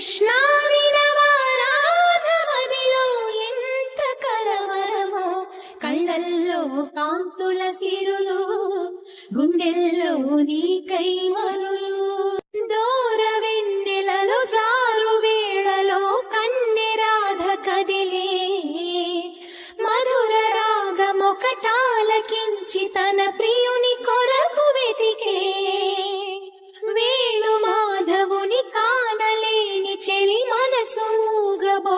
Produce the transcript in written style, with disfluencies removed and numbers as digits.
కృష్ణ వినవారాధమదిలో ఎంత కలవరమో, కళ్ళల్లో కాంతుల సిరులు, గుండెల్లో నీ కైమరులు. దూర వెన్నెలలో జారు వేళలో కన్నెరాధ కదిలే, మధుర రాగమొకటాలకించి తన ప్రియుని కొరకు వెతికే. వేణు మాధవుని కానలేని చెలి మనసు మూగబో